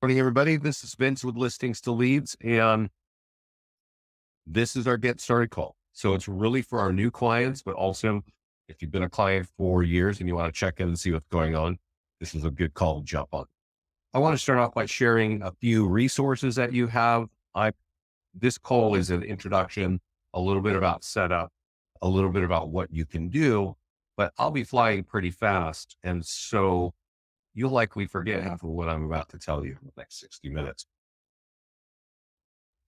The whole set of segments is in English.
Morning, everybody. This is Vince with Listings to Leads, and this is our Get Started call. So it's really for our new clients, but also if you've been a client for years and you want to check in and see what's going on, this is a good call to jump on. I want to start off by sharing a few resources that you have. This call is an introduction, a little bit about setup, a little bit about what you can do, but I'll be flying pretty fast. And so you'll likely forget half of what I'm about to tell you in the next 60 minutes.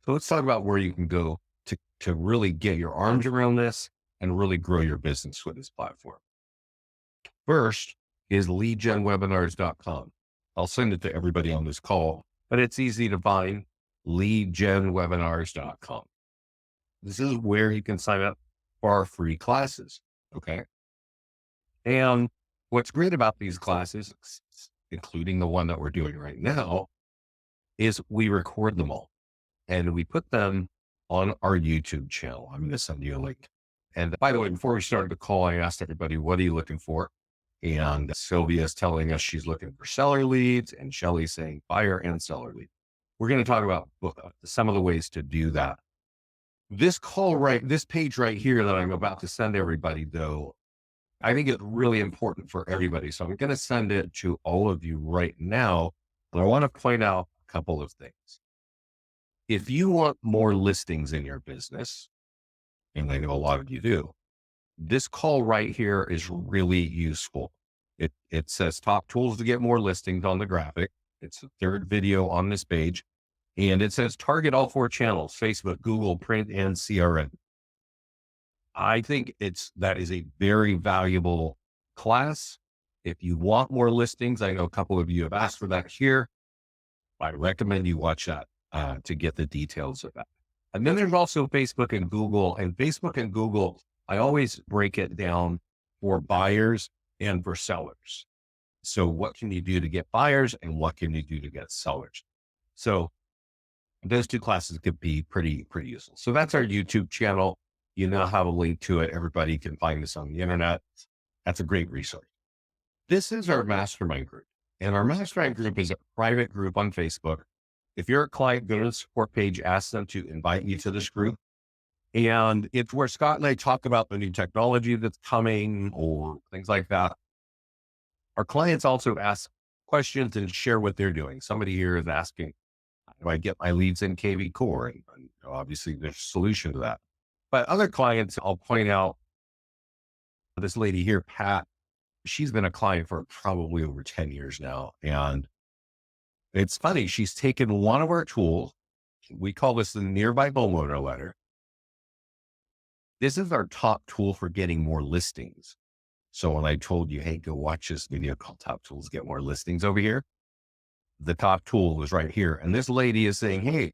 So let's talk about where you can go to really get your arms around this and really grow your business with this platform. First is leadgenwebinars.com. I'll send it to everybody on this call, but it's easy to find leadgenwebinars.com. This is where you can sign up for our free classes. Okay. And what's great about these classes, including the one that we're doing right now, is we record them all and we put them on our YouTube channel. I'm going to send you a link. And by the way, before we started the call, I asked everybody, what are you looking for? And Sylvia's telling us she's looking for seller leads, and Shelly's saying buyer and seller lead. We're going to talk about some of the ways to do that. This page right here that I'm about to send everybody, though, I think it's really important for everybody. So I'm going to send it to all of you right now. But I want to point out a couple of things. If you want more listings in your business, and I know a lot of you do, this call right here is really useful. It says top tools to get more listings on the graphic. It's the third video on this page. And it says target all 4 channels: Facebook, Google, print, and CRM. I think that is a very valuable class. If you want more listings, I know a couple of you have asked for that here. I recommend you watch that to get the details of that. And then there's also Facebook and Google. And Facebook and Google, I always break it down for buyers and for sellers. So what can you do to get buyers and what can you do to get sellers? So those 2 classes could be pretty useful. So that's our YouTube channel. You now have a link to it. Everybody can find this on the internet. That's a great resource. This is our mastermind group. And our mastermind group is a private group on Facebook. If you're a client, go to the support page, ask them to invite you to this group. And it's where Scott and I talk about the new technology that's coming or things like that. Our clients also ask questions and share what they're doing. Somebody here is asking, how do I get my leads in KV Core? And obviously there's a solution to that. But other clients, I'll point out this lady here, Pat, she's been a client for probably over 10 years now. And it's funny, she's taken one of our tools. We call this the nearby homeowner letter. This is our top tool for getting more listings. So when I told you, hey, go watch this video called Top Tools Get More Listings over here, the top tool was right here. And this lady is saying, hey,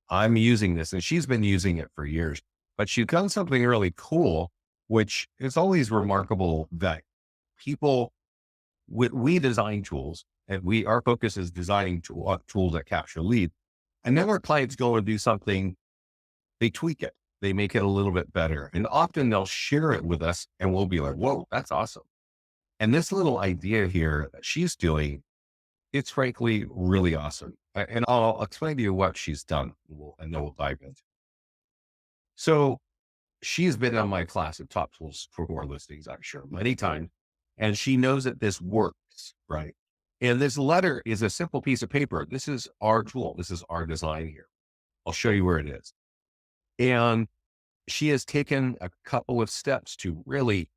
I'm using this. And she's been using it for years. But she's done something really cool, which is always remarkable that we design tools and our focus is designing tools that capture leads. And then our clients go and do something, they tweak it, they make it a little bit better. And often they'll share it with us and we'll be like, whoa, that's awesome. And this little idea here that she's doing, it's frankly really awesome. And I'll explain to you what she's done and then we'll dive into it. So she's been on my class of top tools for more listings, I'm sure, many times. And she knows that this works, right? And this letter is a simple piece of paper. This is our tool. This is our design here. I'll show you where it is. And she has taken a couple of steps to really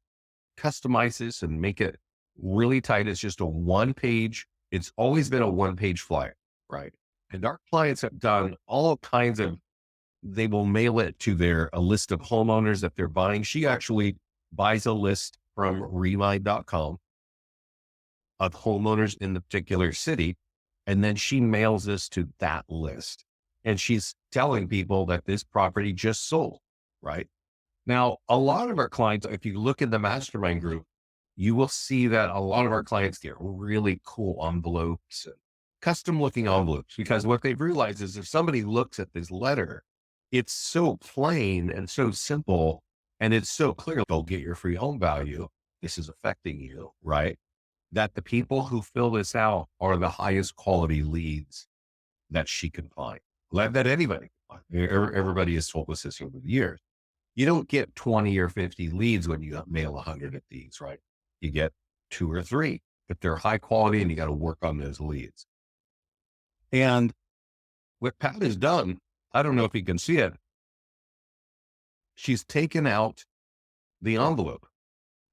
customize this and make it really tight. It's just a 1-page. It's always been a 1-page flyer, right? And our clients have done all kinds of, they will mail it to a list of homeowners that they're buying. She actually buys a list from Remind.com of homeowners in the particular city. And then she mails this to that list. And she's telling people that this property just sold, right? Now, a lot of our clients, if you look in the mastermind group, you will see that a lot of our clients get really cool envelopes and custom looking envelopes, because what they've realized is if somebody looks at this letter, it's so plain and so simple, and it's so clear, they'll get your free home value. This is affecting you, right? That the people who fill this out are the highest quality leads that she can find, that anybody can find. Everybody has told us this over the years. You don't get 20 or 50 leads when you mail 100 of these, right? You get 2 or 3, but they're high quality and you got to work on those leads. And what Pat has done, I don't know if you can see it, she's taken out the envelope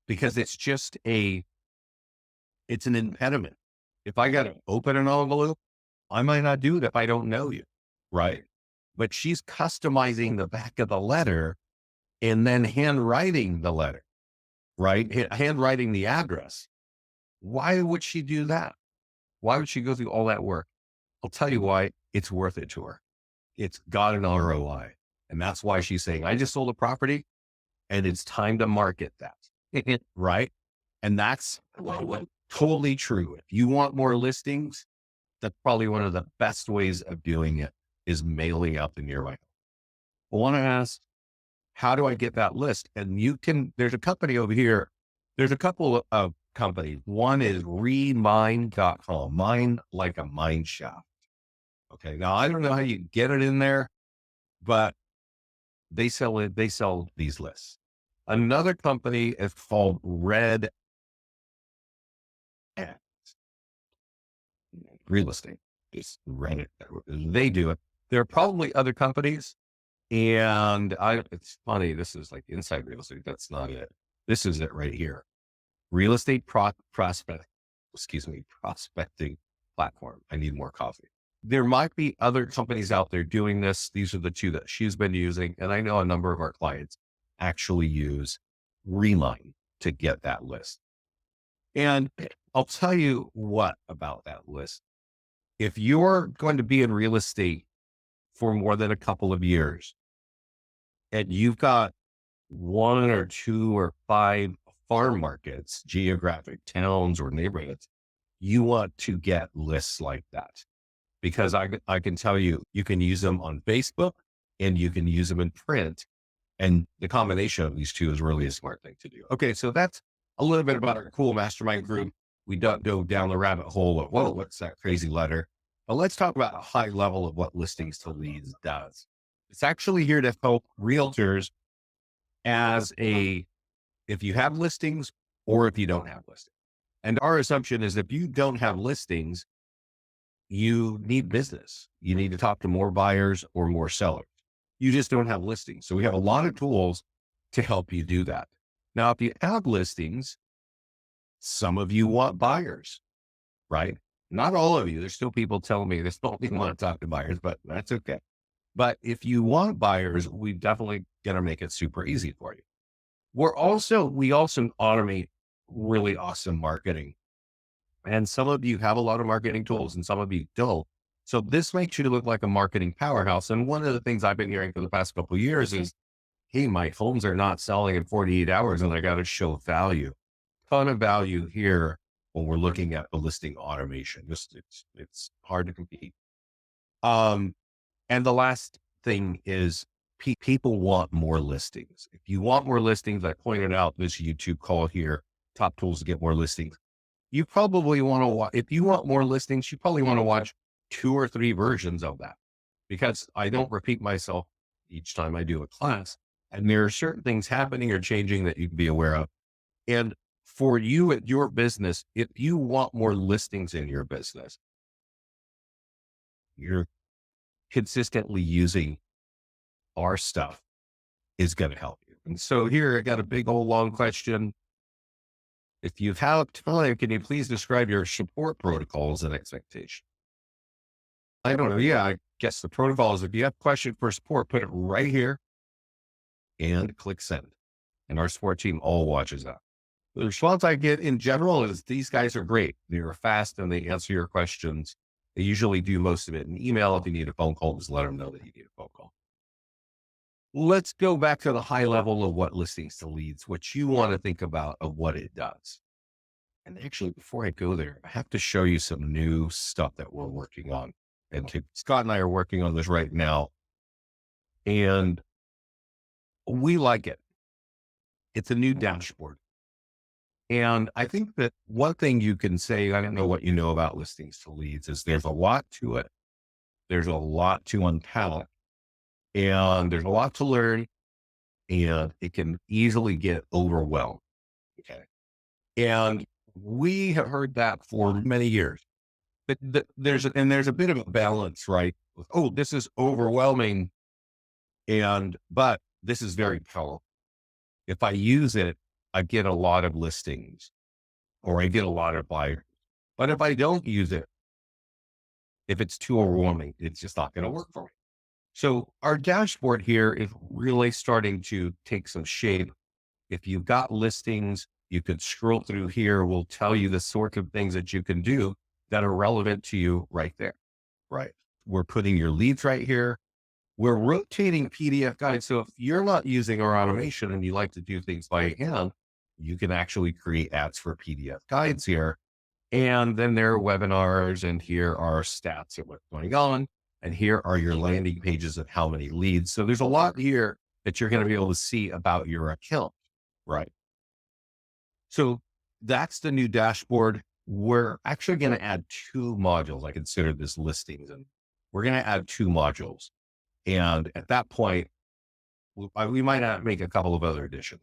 because it's an impediment. If I got to open an envelope, I might not do it if I don't know you, right? But she's customizing the back of the letter and then handwriting the letter, right? Handwriting the address. Why would she do that? Why would she go through all that work? I'll tell you why. It's worth it to her. It's got an ROI. And that's why she's saying, I just sold a property and it's time to market that. Right. And that's totally true. If you want more listings, that's probably one of the best ways of doing it is mailing out the nearby. I want to ask, how do I get that list? And there's a company over here. There's a couple of companies. One is remind.com, mine like a mine shaft. Okay. Now I don't know how you get it in there, but they sell it. They sell these lists. Another company is called Red X Real Estate. It's Red. They do it. There are probably other companies. And it's funny. This is like inside real estate. That's not it. This is it right here. Real estate prospecting platform. I need more coffee. There might be other companies out there doing this. These are the 2 that she's been using. And I know a number of our clients actually use Remind to get that list. And I'll tell you what about that list. If you're going to be in real estate for more than a couple of years and you've got 1 or 2 or 5 farm markets, geographic towns or neighborhoods, you want to get lists like that. Because I can tell you, you can use them on Facebook and you can use them in print. And the combination of these 2 is really a smart thing to do. Okay. So that's a little bit about our cool mastermind group. We don't go down the rabbit hole of, whoa, what's that crazy letter? But let's talk about a high level of what listings to leads does. It's actually here to help realtors if you have listings or if you don't have listings. And our assumption is if you don't have listings, you need business. You need to talk to more buyers or more sellers. You just don't have listings. So we have a lot of tools to help you do that. Now, if you have listings, some of you want buyers, right? Not all of you. There's still people telling me they still want to talk to buyers, but that's okay. But if you want buyers, we definitely going to make it super easy for you. We also automate really awesome marketing. And some of you have a lot of marketing tools and some of you don't. So this makes you look like a marketing powerhouse. And one of the things I've been hearing for the past couple of years is, hey, my homes are not selling in 48 hours and I got to show value. Ton of value here when we're looking at the listing automation. It's hard to compete. And the last thing is people want more listings. If you want more listings, I pointed out this YouTube call here, top tools to get more listings. You probably want to watch, if you want more listings, you probably want to watch 2 or 3 versions of that because I don't repeat myself each time I do a class. And there are certain things happening or changing that you can be aware of. And for you at your business, if you want more listings in your business, you're consistently using our stuff is going to help you. And so here I got a big old long question. If you have time, can you please describe your support protocols and expectations? I don't know. Yeah, I guess the protocol is if you have a question for support, put it right here and click send. And our support team all watches that. The response I get in general is these guys are great. They're fast and they answer your questions. They usually do most of it in email. If you need a phone call, just let them know that you need a phone call. Let's go back to the high level of what listings to leads, what you want to think about of what it does. And actually, before I go there, I have to show you some new stuff that we're working on. And Scott and I are working on this right now. And we like it. It's a new dashboard. And I think that one thing you can say, I don't know what you know about listings to leads, is there's a lot to it. There's a lot to unpack and there's a lot to learn and it can easily get overwhelmed. Okay. And we have heard that for many years, but there's a bit of a balance, right? Oh, this is overwhelming but this is very powerful. If I use it, I get a lot of listings or I get a lot of buyers. But if I don't use it, if it's too overwhelming, it's just not going to work for me. So our dashboard here is really starting to take some shape. If you've got listings, you can scroll through here. We'll tell you the sort of things that you can do that are relevant to you right there. Right. We're putting your leads right here. We're rotating PDF guides. So if you're not using our automation and you like to do things by hand, you can actually create ads for PDF guides here. And then there are webinars, and here are stats of what's going on. And here are your landing pages of how many leads. So there's a lot here that you're going to be able to see about your account. Right. So that's the new dashboard. We're actually going to add two modules. I consider this listings, and we're going to add two modules. And at that point, we might not make a couple of other additions.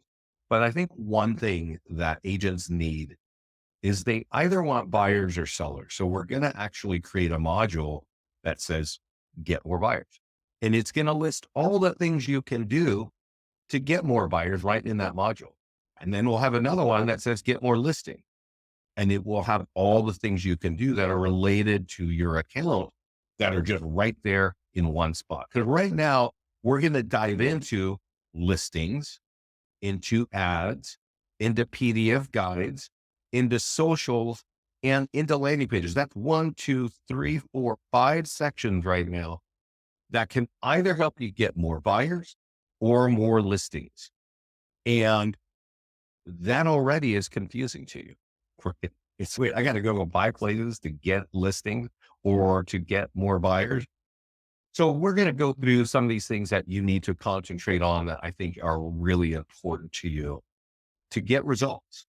But I think one thing that agents need is they either want buyers or sellers. So we're going to actually create a module that says get more buyers. And it's going to list all the things you can do to get more buyers right in that module. And then we'll have another one that says get more listing. And it will have all the things you can do that are related to your account that are just right there in one spot. Because right now we're going to dive into listings, into ads, into PDF guides, into socials, and into landing pages. That's 1, 2, 3, 4, 5 sections right now that can either help you get more buyers or more listings. And that already is confusing to you. It's weird. I got to go buy places to get listings or to get more buyers. So we're going to go through some of these things that you need to concentrate on that I think are really important to you to get results.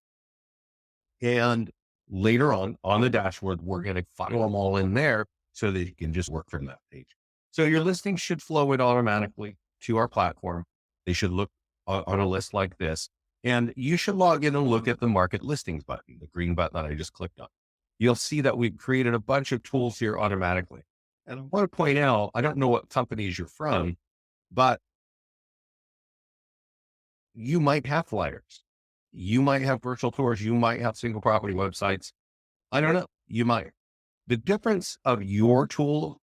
And later on the dashboard, we're going to funnel them all in there so that you can just work from that page. So your listings should flow in automatically to our platform. They should look on a list like this. And you should log in and look at the market listings button, the green button that I just clicked on. You'll see that we've created a bunch of tools here automatically. And I want to point out, I don't know what companies you're from, but you might have flyers. You might have virtual tours. You might have single property websites. I don't know. You might. The difference of your tool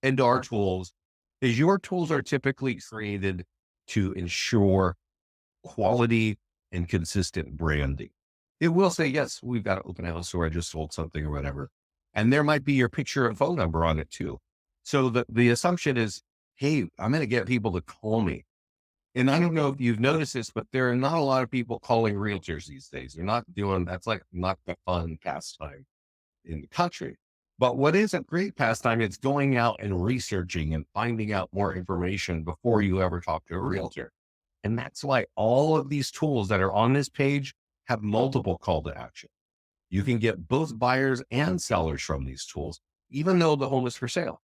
and our tools is your tools are typically created to ensure quality and consistent branding. It will say, yes, we've got an open house or I just sold something or whatever. And there might be your picture and phone number on it too. So the assumption is, hey, I'm going to get people to call me. And I don't know if you've noticed this, but there are not a lot of people calling realtors these days. They're not doing, that's like not the fun pastime in the country. But what is a great pastime is going out and researching and finding out more information before you ever talk to a realtor. And that's why all of these tools that are on this page have multiple call to action. You can get both buyers and sellers from these tools, even though the home is for sale.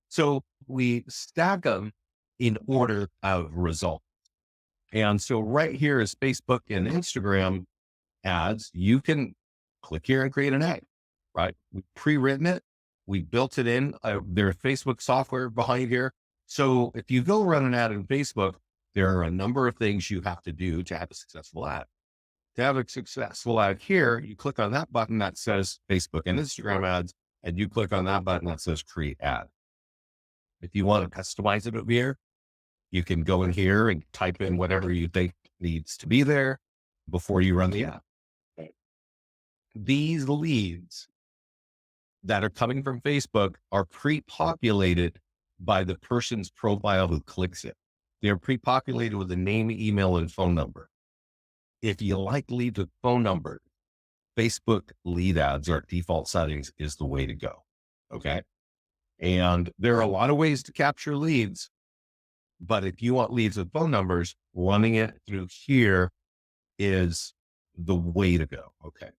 So we stack them in order of result. And so right here is Facebook and Instagram ads. You can click here and create an ad, right? We pre-written it. We built it in. There's Facebook software behind here. So if you go run an ad in Facebook, there are a number of things you have to do to have a successful ad. To have a successful ad here, you click on that button that says Facebook and Instagram ads, and you click on that button that says create ad. If you want to customize it over here, you can go in here and type in whatever you think needs to be there before you run the ad. These leads that are coming from Facebook are pre-populated by the person's profile who clicks it. They're pre-populated with a name, email, and phone number. If you like leads with phone number, Facebook lead ads or default settings is the way to go. Okay. And there are a lot of ways to capture leads, but if you want leads with phone numbers, running it through here is the way to go. Okay.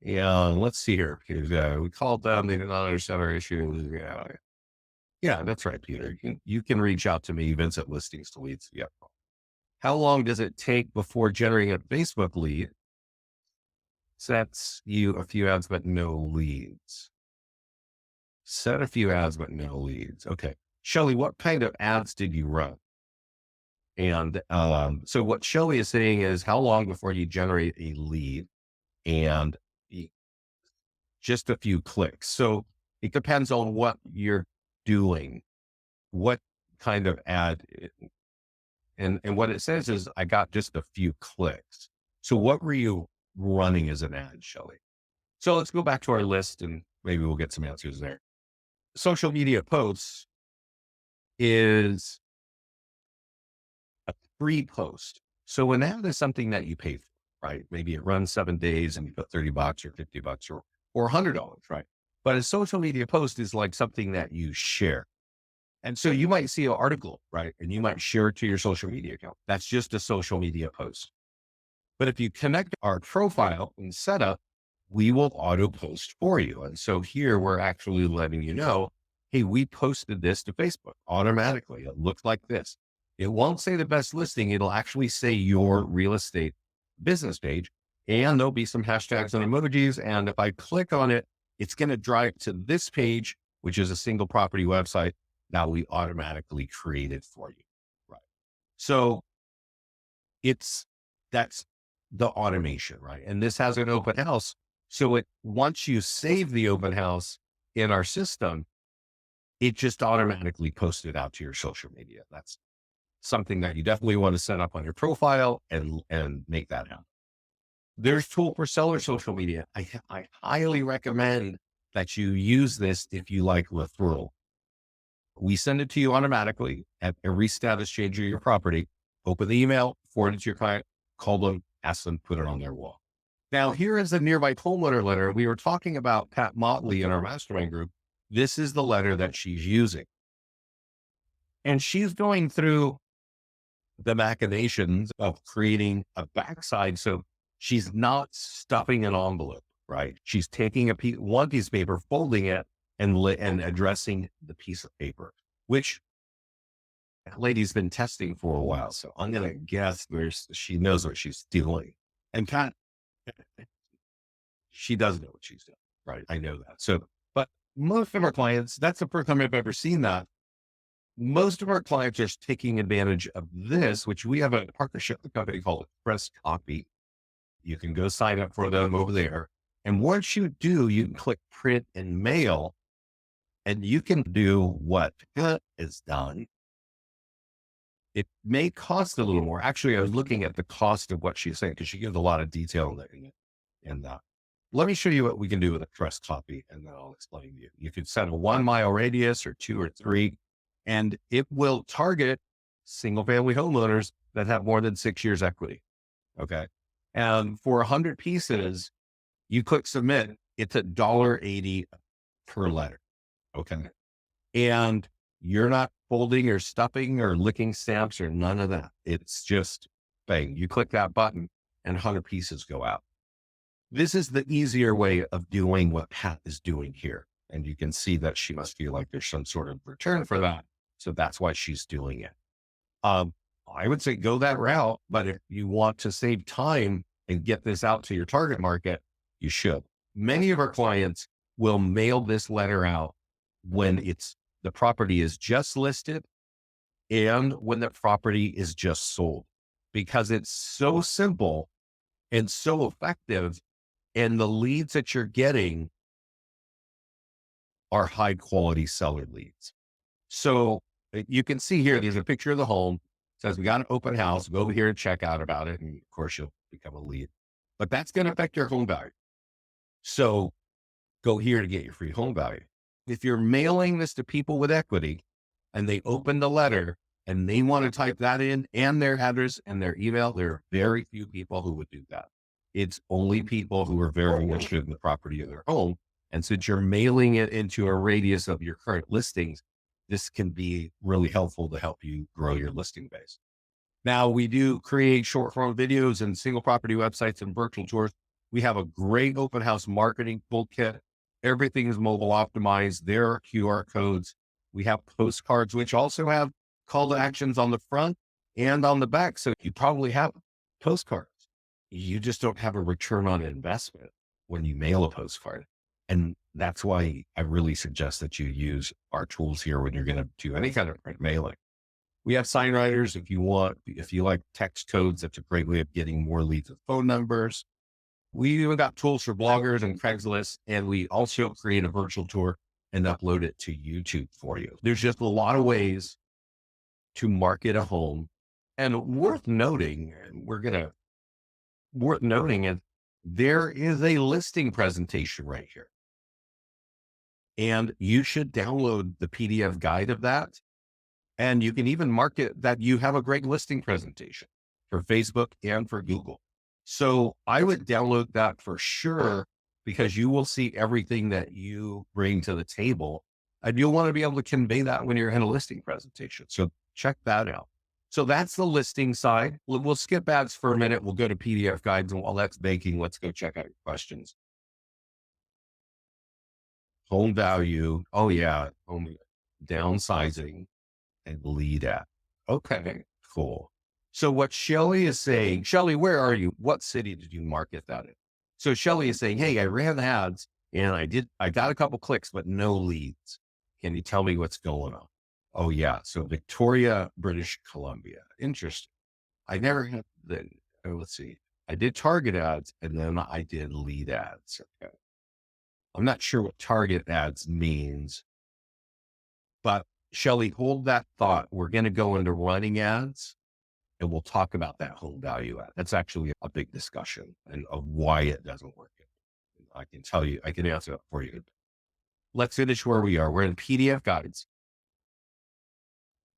Yeah, let's see here. We called them. They did not understand our issue. Yeah. Yeah, that's right, Peter. You can reach out to me, Vincent Listings to Leads. Yeah. How long does it take before generating a Facebook lead sets you a few ads, but no leads? Set a few ads, but no leads. Okay. Shelly, what kind of ads did you run? And so what Shelly is saying is how long before you generate a lead and y- just a few clicks. So it depends on what you're doing, what kind of ad. And what it says is I got just a few clicks. So what were you running as an ad, Shelly? So let's go back to our list and maybe we'll get some answers there. Social media posts is a free post. So an ad is something that you pay for, right? Maybe it runs 7 days and you put $30 or $50 or $100, right? But a social media post is like something that you share. And so you might see an article, right? And you might share it to your social media account. That's just a social media post. But if you connect our profile and setup, we will auto post for you. And so here we're actually letting you know, hey, we posted this to Facebook automatically. It looks like this. It won't say the best listing. It'll actually say your real estate business page. And there'll be some hashtags and emojis. And if I click on it, it's going to drive to this page, which is a single property website that we automatically created for you. Right. So it's that's the automation, right? And this has an open house. So once you save the open house in our system, it just automatically posts it out to your social media. That's something that you definitely want to set up on your profile and make that happen. There's tool for seller social media. I highly recommend that you use this if you like referral. We send it to you automatically at every status change of your property. Open the email, forward it to your client, call them, ask them, put it on their wall. Now, here is the nearby homeowner letter. We were talking about Pat Motley in our mastermind group. This is the letter that she's using. And she's going through the machinations of creating a backside. So she's not stuffing an envelope, right? She's taking one piece of paper, folding it, and addressing the piece of paper, which that lady's been testing for a while. So I'm going to guess she knows what she's doing. And Pat, she does know what she's doing, right? I know that. So, but most of our clients, that's the first time I've ever seen that. Most of our clients are taking advantage of this, which we have a partnership with a company called Press Copy. You can go sign up for them over there. And once you do, you can click print and mail, and you can do what is done. It may cost a little more. Actually, I was looking at the cost of what she's saying because she gives a lot of detail in it. And let me show you what we can do with a press copy, and then I'll explain to you. You could set a 1 mile radius or 2 or 3, and it will target single family homeowners that have more than 6 years equity. Okay. And for 100 pieces, you click submit, it's $1.80 per letter. Okay. And you're not folding or stuffing or licking stamps or none of that. It's just bang, you click that button and 100 pieces go out. This is the easier way of doing what Pat is doing here. And you can see that she must feel like there's some sort of return for that. So that's why she's doing it. I would say go that route, but if you want to save time and get this out to your target market, you should. Many of our clients will mail this letter out when the property is just listed and when the property is just sold, because it's so simple and so effective. And the leads that you're getting are high quality seller leads. So you can see here, there's a picture of the home. It says we got an open house. Go over here and check out about it. And of course, you'll become a lead. But that's going to affect your home value. So go here to get your free home value. If you're mailing this to people with equity and they open the letter and they want to type that in and their address and their email, there are very few people who would do that. It's only people who are very interested in the property of their home. And since you're mailing it into a radius of your current listings, this can be really helpful to help you grow your listing base. Now, we do create short form videos and single property websites and virtual tours. We have a great open house marketing toolkit. Everything is mobile optimized. There are QR codes. We have postcards, which also have call to actions on the front and on the back. So you probably have postcards. You just don't have a return on investment when you mail a postcard. And that's why I really suggest that you use our tools here when you're going to do any kind of print mailing. We have sign writers if you want, if you like text codes, that's a great way of getting more leads and phone numbers. We even got tools for bloggers and Craigslist, and we also create a virtual tour and upload it to YouTube for you. There's just a lot of ways to market a home. And worth noting, is there is a listing presentation right here. And you should download the PDF guide of that. And you can even market that you have a great listing presentation for Facebook and for Google. So I would download that for sure, because you will see everything that you bring to the table, and you'll want to be able to convey that when you're in a listing presentation. So check that out. So that's the listing side. We'll skip ads for a minute. We'll go to PDF guides, and while that's baking, let's go check out your questions. Home value. Oh yeah. Home downsizing and lead ad. Okay, cool. So what Shelly is saying, Shelly, where are you? What city did you market that in? So Shelly is saying, hey, I ran ads and I got a couple clicks, but no leads. Can you tell me what's going on? Oh yeah. So Victoria, British Columbia. Interesting. I never had let's see. I did target ads and then I did lead ads. Okay. I'm not sure what target ads means, but Shelly, hold that thought. We're going to go into running ads and we'll talk about that home value ad. That's actually a big discussion and of why it doesn't work. I can tell you, I can answer that for you. Let's finish where we are. We're in PDF guides.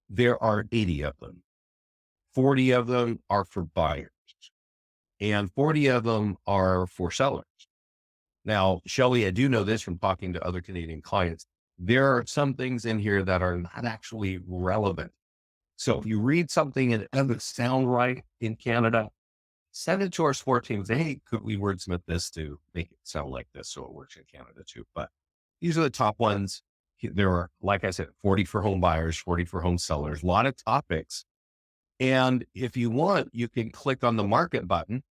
There are 80 of them. 40 of them are for buyers and 40 of them are for sellers. Now, Shelly, I do know this from talking to other Canadian clients. There are some things in here that are not actually relevant. So if you read something and it doesn't sound right in Canada, send it to our support team and say, hey, could we wordsmith this to make it sound like this so it works in Canada too? But these are the top ones. There are, like I said, 40 for home buyers, 40 for home sellers, a lot of topics. And if you want, you can click on the market button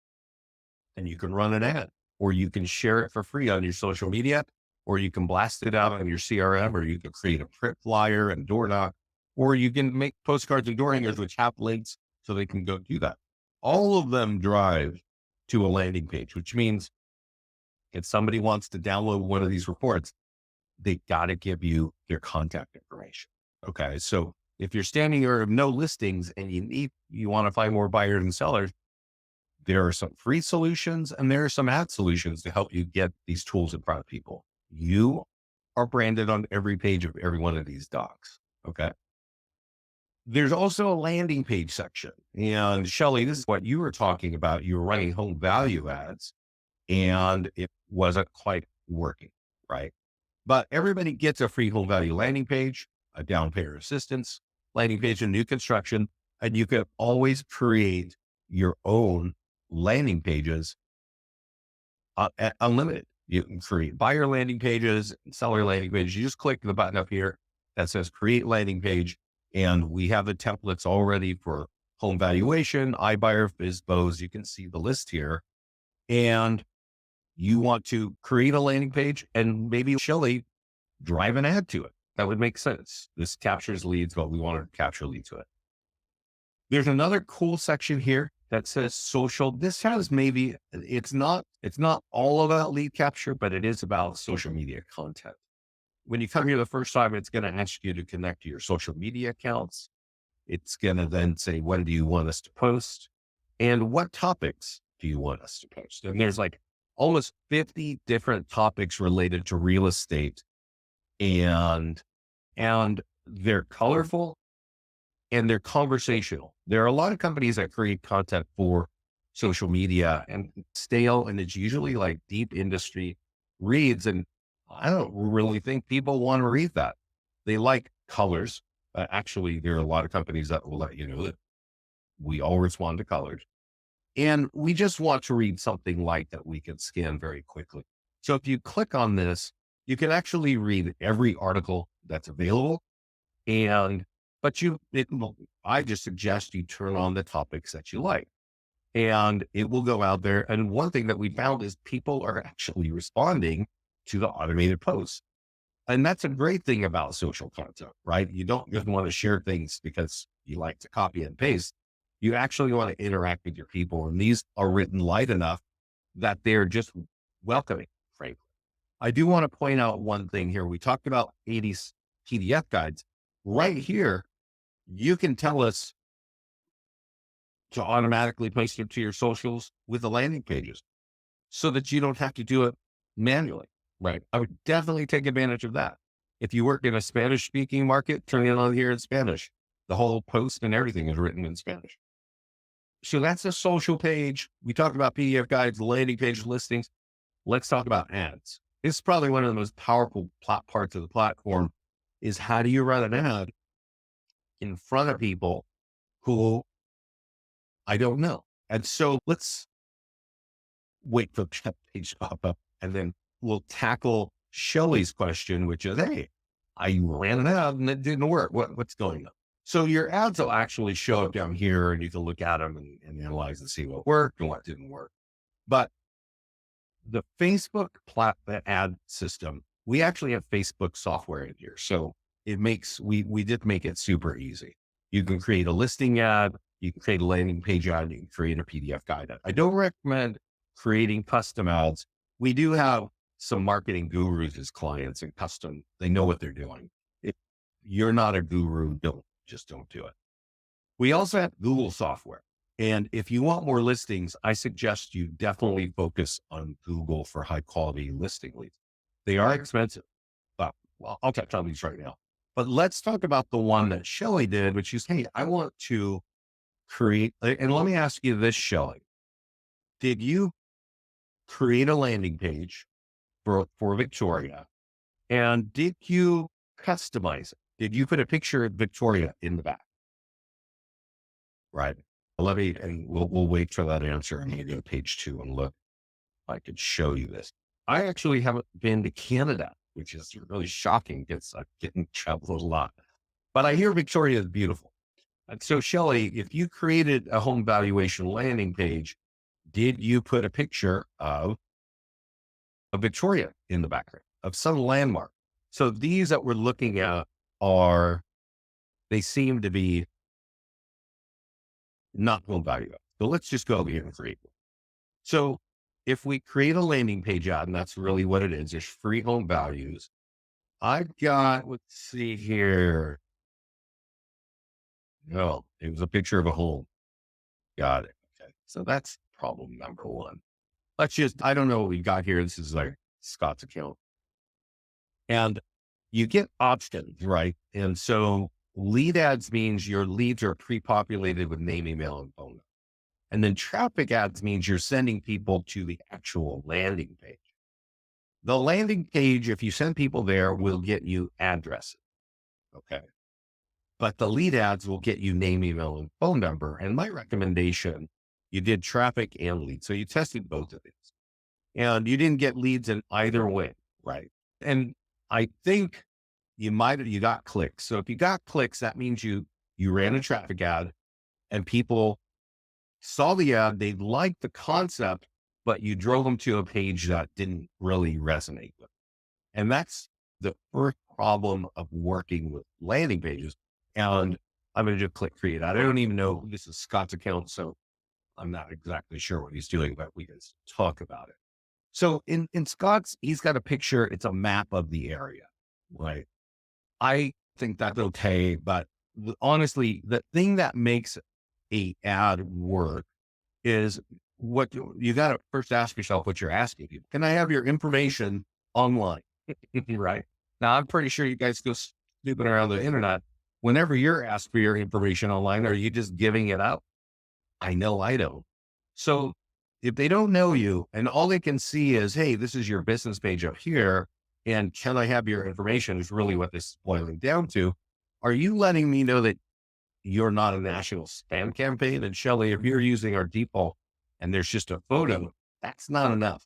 and you can run an ad, or you can share it for free on your social media, or you can blast it out on your CRM, or you can create a print flyer and door knock, or you can make postcards and door hangers, which have links so they can go do that. All of them drive to a landing page, which means if somebody wants to download one of these reports, they got to give you their contact information. Okay. So if you're standing there with no listings and you want to find more buyers and sellers, there are some free solutions and there are some ad solutions to help you get these tools in front of people. You are branded on every page of every one of these docs. Okay. There's also a landing page section. And Shelly, this is what you were talking about. You were running home value ads and it wasn't quite working, right? But everybody gets a free home value landing page, a down payment assistance landing page in new construction, and you can always create your own landing pages unlimited. You can create buyer landing pages and seller landing pages. You just click the button up here that says create landing page. And we have the templates already for home valuation, iBuyer, FSBOs. You can see the list here. And you want to create a landing page and maybe Shelly drive an ad to it. That would make sense. This captures leads, but we want to capture leads to it. There's another cool section here that says social. This has it's not all about lead capture, but it is about social media content. When you come here the first time, it's going to ask you to connect to your social media accounts. It's going to then say, when do you want us to post? And what topics do you want us to post? And there's like almost 50 different topics related to real estate. And they're colorful and they're conversational. There are a lot of companies that create content for social media and stale, and it's usually like deep industry reads. And I don't really think people want to read that. They like colors. Actually, there are a lot of companies that will let you know that we all respond to colors. And we just want to read something light that we can scan very quickly. So if you click on this, you can actually read every article that's available. And, but I just suggest you turn on the topics that you like and it will go out there. And one thing that we found is people are actually responding to the automated posts. And that's a great thing about social content, right? You don't just want to share things because you like to copy and paste. You actually want to interact with your people. And these are written light enough that they're just welcoming, frankly. I do want to point out one thing here. We talked about 80s PDF guides. Right here, you can tell us to automatically place it to your socials with the landing pages so that you don't have to do it manually. Right. I would definitely take advantage of that. If you work in a Spanish speaking market, turn it on here in Spanish. The whole post and everything is written in Spanish. So that's a social page. We talked about PDF guides, landing page listings. Let's talk about ads. This is probably one of the most powerful parts of the platform is how do you run an ad in front of people who I don't know. And so let's wait for that page to pop up and then we'll tackle Shelley's question, which is, hey, I ran an ad and it didn't work. What's going on? So your ads will actually show up down here and you can look at them and analyze and see what worked and what didn't work. But the Facebook the ad system, we actually have Facebook software in here. So it makes, we did make it super easy. You can create a listing ad, you can create a landing page ad, you can create a PDF guide. I don't recommend creating custom ads. We do have some marketing gurus as clients and custom, they know what they're doing. If you're not a guru, don't do it. We also have Google software. And if you want more listings, I suggest you definitely focus on Google for high quality listing leads. They are expensive, but well, I'll touch on these right now. But let's talk about the one that Shelley did, which is, hey, I want to create, and let me ask you this, Shelley, did you create a landing page for Victoria? And did you customize it? Did you put a picture of Victoria in the back? Right. Let me, and we'll wait for that answer. I'm going to go to page 2 and look if I could show you this. I actually haven't been to Canada, which is really shocking. It's getting traveled a lot, but I hear Victoria is beautiful. And so Shelley, if you created a home valuation landing page, did you put a picture of Victoria in the background of some landmark? So these that we're looking at they seem to be not home value. So let's just go over here and create one. So if we create a landing page ad, and that's really what it is, there's free home values. I've got, let's see here. Oh, it was a picture of a home. Got it. Okay. So that's problem number one. I don't know what we got here. This is like Scott's account. And you get options, right? And so lead ads means your leads are pre-populated with name, email, and phone number. And then traffic ads means you're sending people to the actual landing page. The landing page, if you send people there, will get you addresses. Okay. But the lead ads will get you name, email, and phone number. And my recommendation, you did traffic and leads. So you tested both of these and you didn't get leads in either way. Right. And I think you got clicks. So if you got clicks, that means you ran a traffic ad and people saw the ad, they liked the concept, but you drove them to a page that didn't really resonate with them. And that's the first problem of working with landing pages. And I'm going to just click create. I don't even know this is Scott's account, so I'm not exactly sure what he's doing, but we can talk about it. So in Scott's, he's got a picture. It's a map of the area, right? I think that's okay, but honestly, the thing that makes a ad work is what you got to first ask yourself what you're asking people. Can I have your information online? Right. Now, I'm pretty sure you guys go snooping around the internet. Whenever you're asked for your information online, are you just giving it out? I know I don't. So if they don't know you and all they can see is, hey, this is your business page up here, and can I have your information is really what this is boiling down to. Are you letting me know that you're not a national spam campaign? And Shelley, if you're using our default and there's just a photo, that's not enough.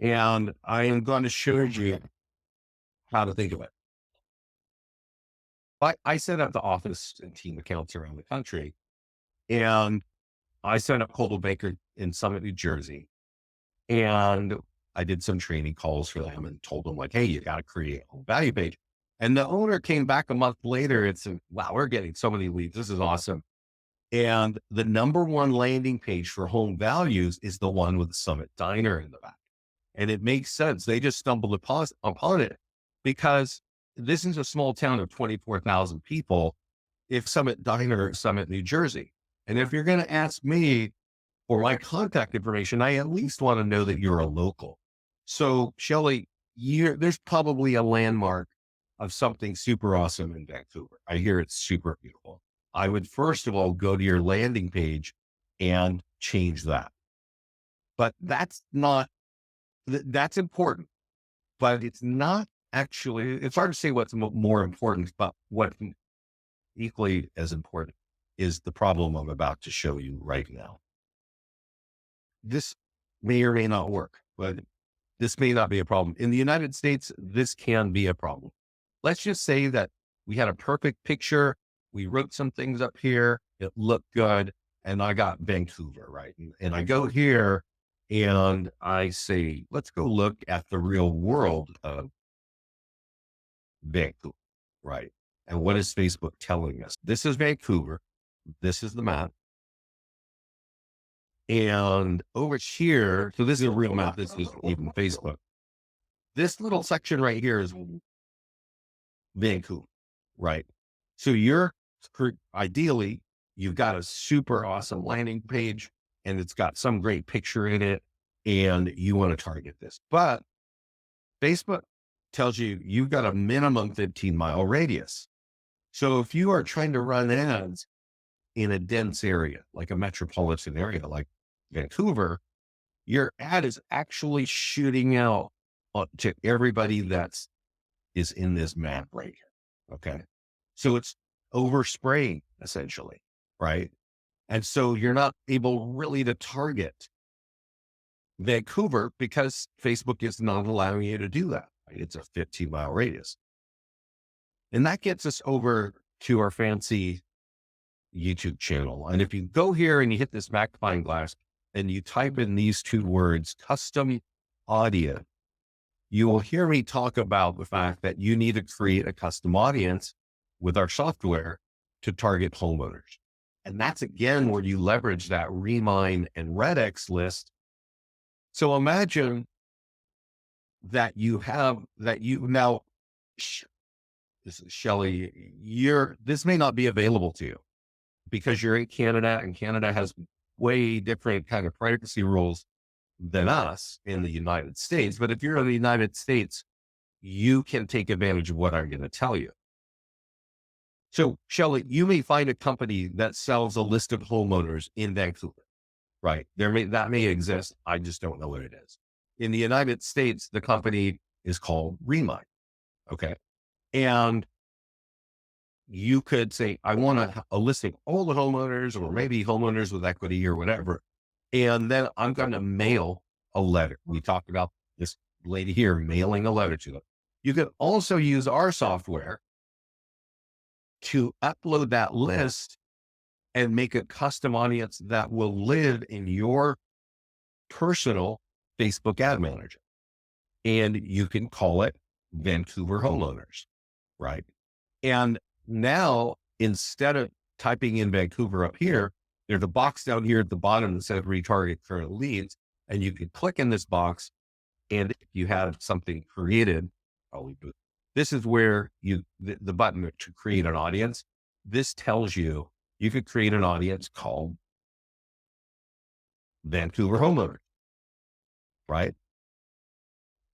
And I am going to show you how to think of it. I set up the office and team accounts around the country, and I set up Coldwell Banker in Summit, New Jersey, and I did some training calls for them and told them like, "Hey, you got to create a home value page." And the owner came back a month later and said, "Wow, we're getting so many leads. This is awesome." And the number one landing page for home values is the one with the Summit Diner in the back. And it makes sense. They just stumbled upon it because this is a small town of 24,000 people. If Summit Diner, Summit, New Jersey. And if you're going to ask me for my contact information, I at least want to know that you're a local. So Shelley, there's probably a landmark of something super awesome in Vancouver. I hear it's super beautiful. I would first of all go to your landing page and change that. But that's not, that's important, but it's not actually, it's hard to say what's more important, but what equally as important is the problem I'm about to show you right now. This may or may not work, but this may not be a problem. In the United States, this can be a problem. Let's just say that we had a perfect picture. We wrote some things up here. It looked good. And I got Vancouver, right? And I go here and I say, let's go look at the real world of Vancouver, right? And what is Facebook telling us? This is Vancouver. This is the map. And over here, so this is a real map. This is even Facebook. This little section right here is Vancouver, right? So ideally, you've got a super awesome landing page and it's got some great picture in it and you want to target this. But Facebook tells you you've got a minimum 15-mile radius. So if you are trying to run ads in a dense area, like a metropolitan area like Vancouver, your ad is actually shooting out to everybody is in this map right here. Okay. So it's overspraying essentially. Right. And so you're not able really to target Vancouver because Facebook is not allowing you to do that. Right? It's a 15-mile radius. And that gets us over to our fancy YouTube channel. And if you go here and you hit this magnifying glass and you type in these two words, custom audience, you will hear me talk about the fact that you need to create a custom audience with our software to target homeowners. And that's again where you leverage that Remine and Redx list. So imagine that you now, this is Shelley, this may not be available to you because you're in Canada and Canada has way different kind of privacy rules than us in the United States. But if you're in the United States, you can take advantage of what I'm going to tell you. So Shelley, you may find a company that sells a list of homeowners in Vancouver, right? That may exist. I just don't know what it is. In the United States, the company is called Remine. Okay. And you could say, I want a listing of all the homeowners or maybe homeowners with equity or whatever. And then I'm going to mail a letter. We talked about this lady here mailing a letter to them. You could also use our software to upload that list and make a custom audience that will live in your personal Facebook ad manager. And you can call it Vancouver Homeowners, right? And now instead of typing in Vancouver up here, there's a box down here at the bottom that says retarget current leads. And you can click in this box. And if you have something created, this is where the button to create an audience. This tells you could create an audience called Vancouver Homeowners, right?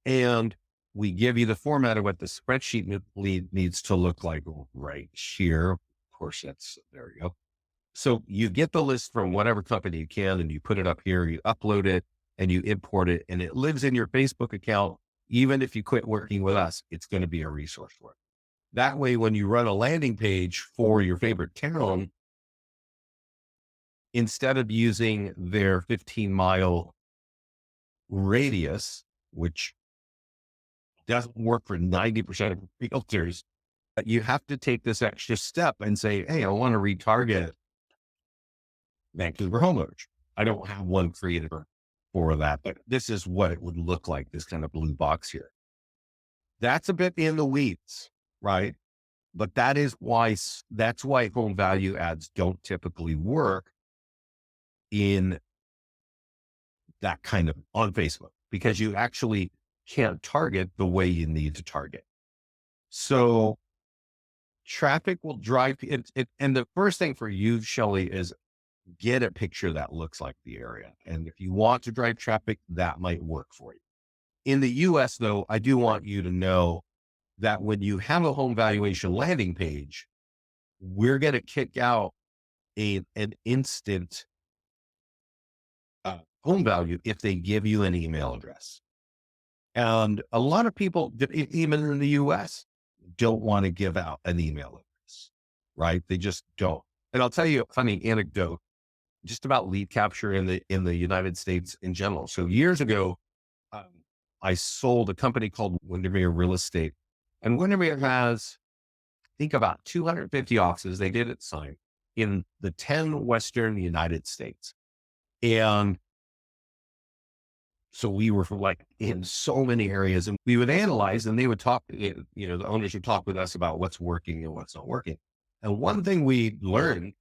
And we give you the format of what the spreadsheet lead needs to look like right here. Of course, there you go. So you get the list from whatever company you can and you put it up here, you upload it and you import it and it lives in your Facebook account. Even if you quit working with us, it's going to be a resource for it. That way, when you run a landing page for your favorite town, instead of using their 15-mile radius, which doesn't work for 90% of realtors, But you have to take this extra step and say, hey, I want to retarget Vancouver homeowners. I don't have one created for that, but this is what it would look like, this kind of blue box here. That's a bit in the weeds, right? But that's why home value ads don't typically work in that kind of on Facebook, because you actually can't target the way you need to target. So traffic will drive it. And the first thing for you, Shelley, is get a picture that looks like the area. And if you want to drive traffic, that might work for you. In the US, though, I do want you to know that when you have a home valuation landing page, we're going to kick out an instant home value if they give you an email address. And a lot of people, even in the US, don't want to give out an email address, right? They just don't. And I'll tell you a funny anecdote just about lead capture in the United States in general. So years ago, um, I sold a company called Windermere Real Estate, and Windermere has, I think, about 250 offices. They did it sign in the 10 Western United States. And so we were like in so many areas, and we would analyze, and they would talk, the owners would talk with us about what's working and what's not working. And one thing we learned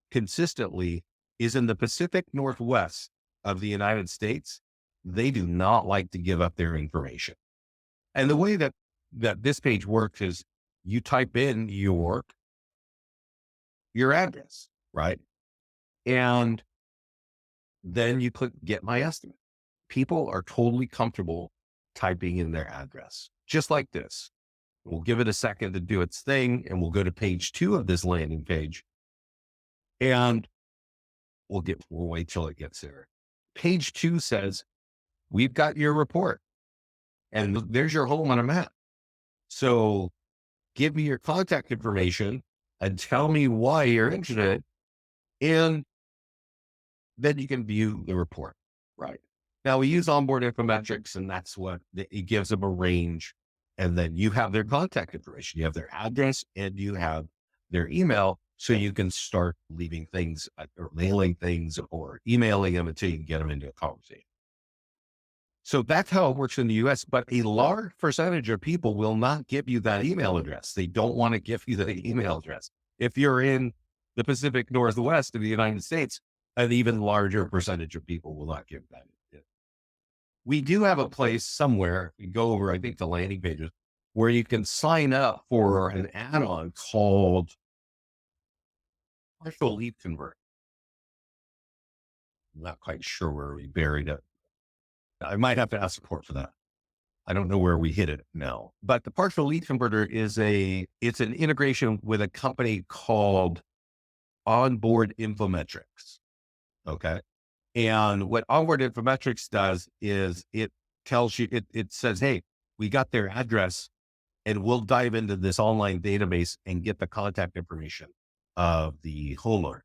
consistently is in the Pacific Northwest of the United States, they do not like to give up their information. And the way that this page works is you type in your address, right? And then you click get my estimate. People are totally comfortable typing in their address, just like this. We'll give it a second to do its thing, and we'll go to page 2 of this landing page, and we'll wait till it gets there. Page 2 says, we've got your report, and there's your home on a map. So give me your contact information and tell me why you're interested, and then you can view the report, right? Now we use onboard infometrics, and that's what it gives them a range. And then you have their contact information, you have their address, and you have their email. So you can start leaving things or mailing things or emailing them until you can get them into a conversation. So that's how it works in the US, but a large percentage of people will not give you that email address. They don't want to give you the email address. If you're in the Pacific Northwest of the United States, an even larger percentage of people will not give that. We do have a place somewhere, we go over, I think, the landing pages, where you can sign up for an add-on called Partial Lead Convert. I'm not quite sure where we buried it. I might have to ask support for that. I don't know where we hit it now, but the partial lead converter it's an integration with a company called Onboard Infometrics. Okay. And what Onboard Infometrics does is it tells you, it says, hey, we got their address, and we'll dive into this online database and get the contact information of the homeowner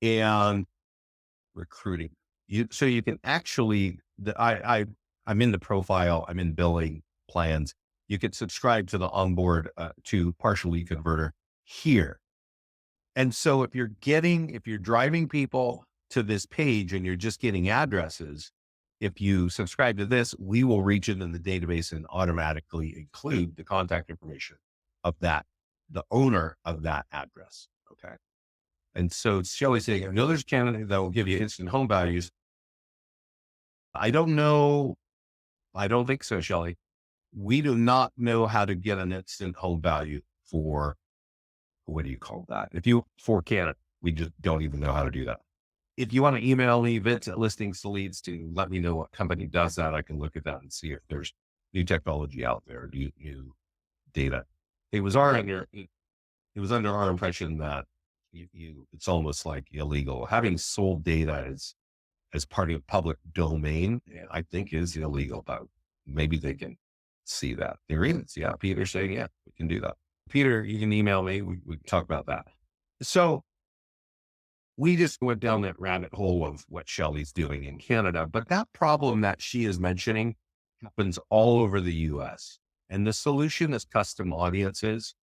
and recruiting. So you can actually, I'm in the profile, I'm in billing plans. You can subscribe to the onboard, to partial lead converter here. And so if you're driving people to this page and you're just getting addresses, if you subscribe to this, we will reach it in the database and automatically include the contact information of the owner of that address. Okay. And so Shelley's saying, I know there's a candidate that will give you instant home values. I don't know. I don't think so, Shelley. We do not know how to get an instant home value for, what do you call that? For Canada, we just don't even know how to do that. If you want to email me, Vince at Listings to Leads, to let me know what company does that, I can look at that and see if there's new technology out there, new data. It was under our impression that it's almost like illegal. Having sold data as part of public domain, I think is illegal, but maybe they can see that. There is. Yeah. Peter's saying, yeah, we can do that. Peter, you can email me. We can talk about that. So we just went down that rabbit hole of what Shelley's doing in Canada, but that problem that she is mentioning happens all over the US. And the solution is custom audiences.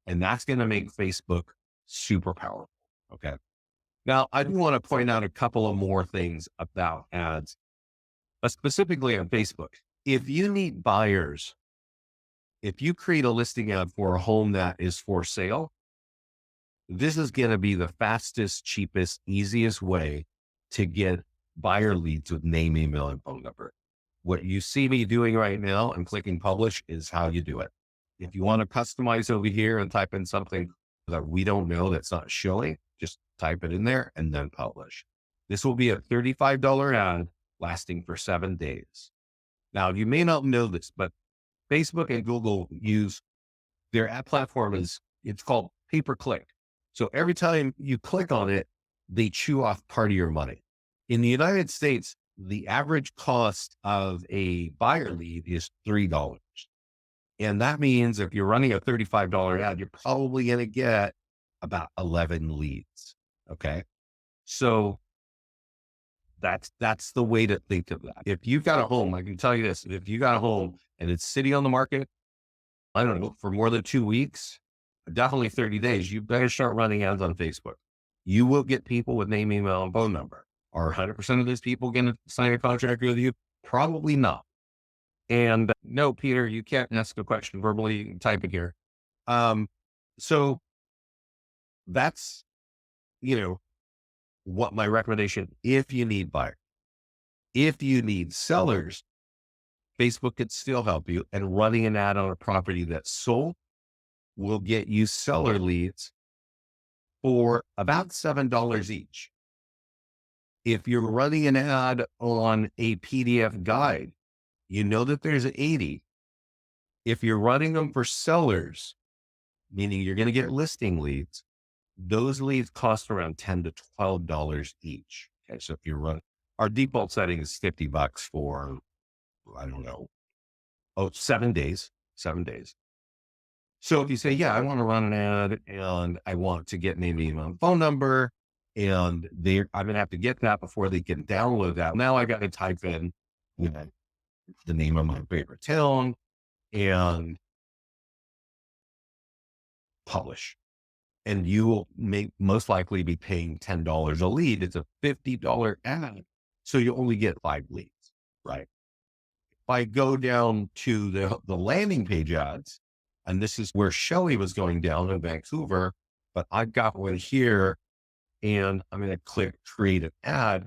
And that's going to make Facebook super powerful. Okay. Now, I do want to point out a couple of more things about ads, specifically on Facebook. If you need buyers, if you create a listing ad for a home that is for sale, this is going to be the fastest, cheapest, easiest way to get buyer leads with name, email, and phone number. What you see me doing right now and clicking publish is how you do it. If you want to customize over here and type in something that we don't know that's not showing, just type it in there and then publish. This will be a $35 ad lasting for 7 days. Now, you may not know this, but Facebook and Google use their ad platform it's called pay-per-click. So every time you click on it, they chew off part of your money. In the United States, the average cost of a buyer lead is $3. And that means if you're running a $35 ad, you're probably going to get about 11 leads. Okay. So that's the way to think of that. If you've got a home, I can tell you this, if you got a home and it's sitting on the market, I don't know, for more than 2 weeks, definitely 30 days, you better start running ads on Facebook. You will get people with name, email, and phone number. Are 100% of those people going to sign a contract with you? Probably not. And no, Peter, you can't ask a question verbally. You can type it here. So that's, what my recommendation, if you need buyers, if you need sellers, Facebook could still help you. And running an ad on a property that's sold will get you seller leads for about $7 each. If you're running an ad on a PDF guide, you know that there's 80. If you're running them for sellers, meaning you're going to get listing leads, those leads cost around $10 to $12 each. Okay. So if you're running, our default setting is $50 for, I don't know, 7 days, 7 days. So if you say, yeah, I want to run an ad and I want to get name, email, and phone number, and I'm going to have to get that before they can download that. Now I got to type in, the name of my favorite town and publish. And you will most likely be paying $10 a lead. It's a $50 ad. So you only get 5 leads, right? If I go down to the landing page ads, and this is where Shelley was going down in Vancouver, but I've got one here and I'm going to click create an ad.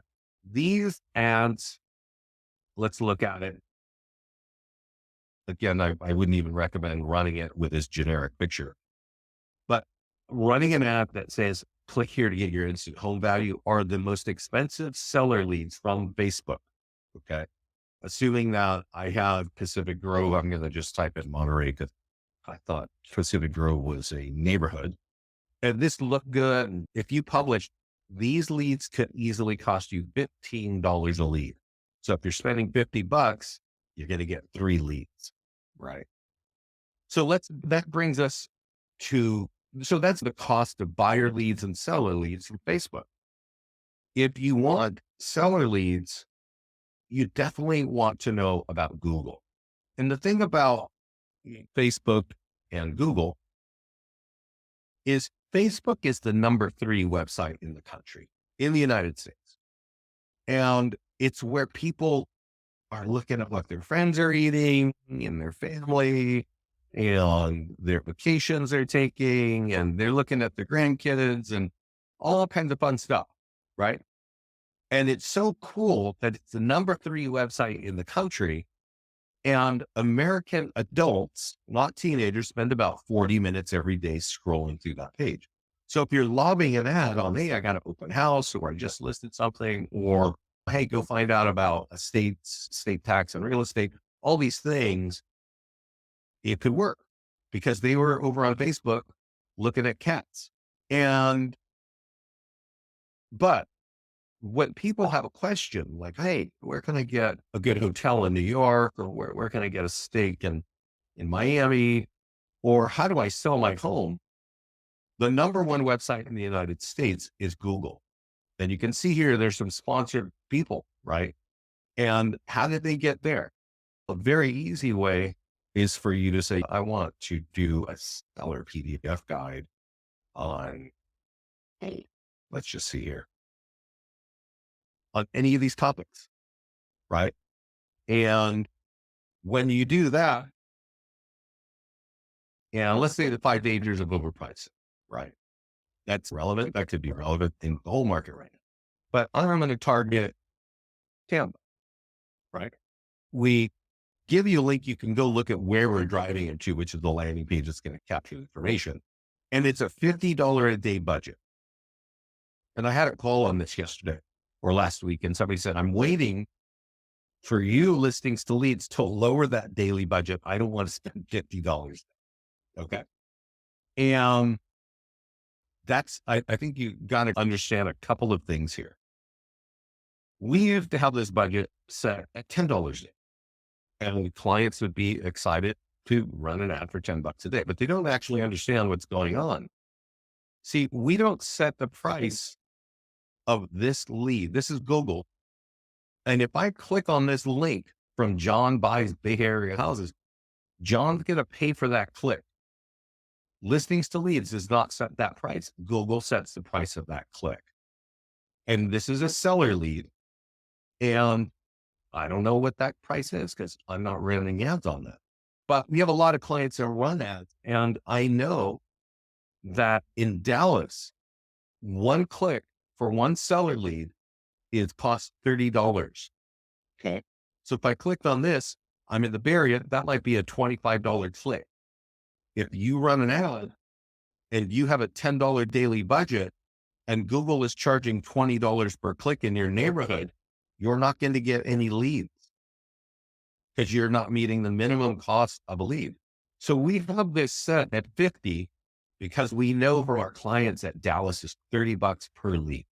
These ads, let's look at it. Again, I wouldn't even recommend running it with this generic picture, but running an ad that says, click here to get your instant home value are the most expensive seller leads from Facebook. Okay. Assuming that I have Pacific Grove, I'm going to just type in Monterey because I thought Pacific Grove was a neighborhood. And this looked good. And if you publish, these leads could easily cost you $15 a lead. So if you're spending $50, you're going to get 3 leads, right? So that brings us to, so that's the cost of buyer leads and seller leads from Facebook. If you want seller leads, you definitely want to know about Google. And the thing about Facebook and Google is Facebook is the number 3 website in the country, in the United States. And it's where people are looking at what their friends are eating in their family and their vacations they're taking, and they're looking at their grandkids and all kinds of fun stuff, right? And it's so cool that it's the number 3 website in the country. And American adults, not teenagers, spend about 40 minutes every day scrolling through that page. So if you're lobbing an ad on, hey, I got an open house, or I just listed something, or hey, go find out about state tax and real estate, all these things, it could work because they were over on Facebook looking at cats. But when people have a question like, hey, where can I get a good hotel in New York? Or where can I get a steak in Miami? Or how do I sell my home? The number 1 website in the United States is Google. And you can see here, there's some sponsored people, right? And how did they get there? A very easy way is for you to say, I want to do a seller PDF guide on, hey, let's just see here, on any of these topics, right? And when you do that, and let's say the 5 dangers of overpricing, right? That's relevant. That could be relevant in the whole market right now. But I'm going to target Tampa, right? We give you a link. You can go look at where we're driving into, which is the landing page that's going to capture the information. And it's a $50 a day budget. And I had a call on this yesterday or last week, and somebody said, I'm waiting for you listings to leads to lower that daily budget. I don't want to spend $50. Okay. And I think you got to understand a couple of things here. We used to have this budget set at $10 a day, and clients would be excited to run an ad for $10 a day, but they don't actually understand what's going on. See, we don't set the price of this lead. This is Google. And if I click on this link from John buys Bay Area houses, John's going to pay for that click. Listings to leads does not set that price. Google sets the price of that click. And this is a seller lead. And I don't know what that price is because I'm not running ads on that. But we have a lot of clients that run ads. And I know that in Dallas, one click for one seller lead is cost $30. Okay. So if I clicked on this, I'm in the Bay Area, that might be a $25 click. If you run an ad and you have a $10 daily budget and Google is charging $20 per click in your neighborhood, you're not going to get any leads because you're not meeting the minimum cost of a lead. So we have this set at 50 because we know from our clients that Dallas is $30 per lead.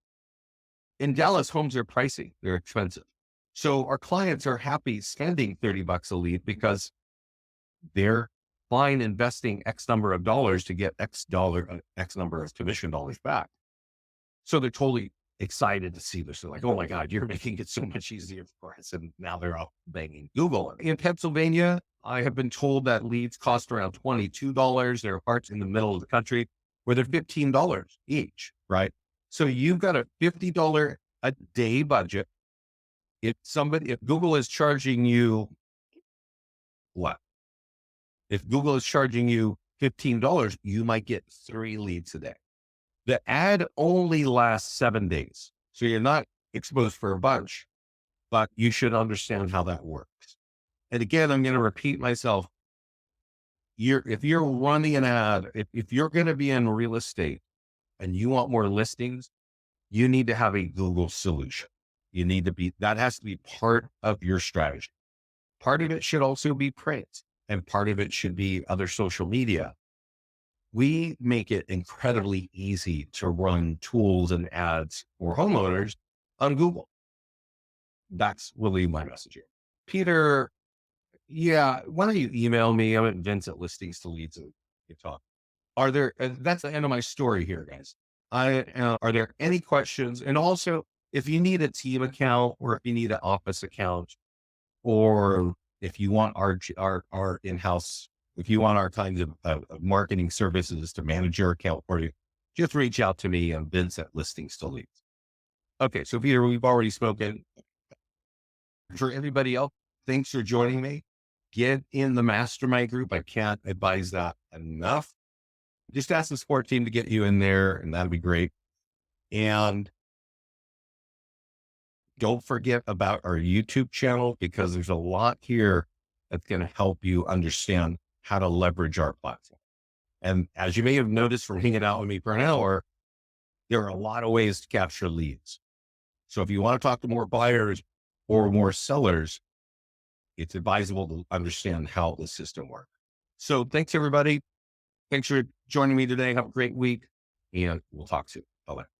In Dallas, homes are pricey. They're expensive. So our clients are happy spending $30 a lead because they're fine investing X number of dollars to get X number of commission dollars back. So they're totally excited to see this. They're like, oh my God, you're making it so much easier for us. And now they're out banging Google. In Pennsylvania, I have been told that leads cost around $22. There are parts in the middle of the country where they're $15 each, right? So you've got a $50 a day budget. If Google is charging you what? If Google is charging you $15, you might get 3 leads a day. The ad only lasts 7 days. So you're not exposed for a bunch, but you should understand how that works. And again, I'm going to repeat myself. If you're running an ad, if you're going to be in real estate and you want more listings, you need to have a Google solution. That has to be part of your strategy. Part of it should also be print, and part of it should be other social media. We make it incredibly easy to run tools and ads for homeowners on Google. That's really my message here. Peter, yeah, why don't you email me? I'm at Vince at Listings to Leads and we talk. That's the end of my story here, guys. Are there any questions? And also, if you need a team account or if you need an office account, or if you want our in-house, if you want our kinds of marketing services to manage your account for you, just reach out to me. I'm Vince at Listings to Leads. Okay. So Peter, we've already spoken. For everybody else, thanks for joining me. Get in the mastermind group. I can't advise that enough. Just ask the support team to get you in there, and that'd be great. And don't forget about our YouTube channel, because there's a lot here that's going to help you understand how to leverage our platform. And as you may have noticed from hanging out with me for an hour, there are a lot of ways to capture leads. So if you want to talk to more buyers or more sellers, it's advisable to understand how the system works. So thanks, everybody. Thanks for joining me today. Have a great week, and we'll talk soon. Bye-bye.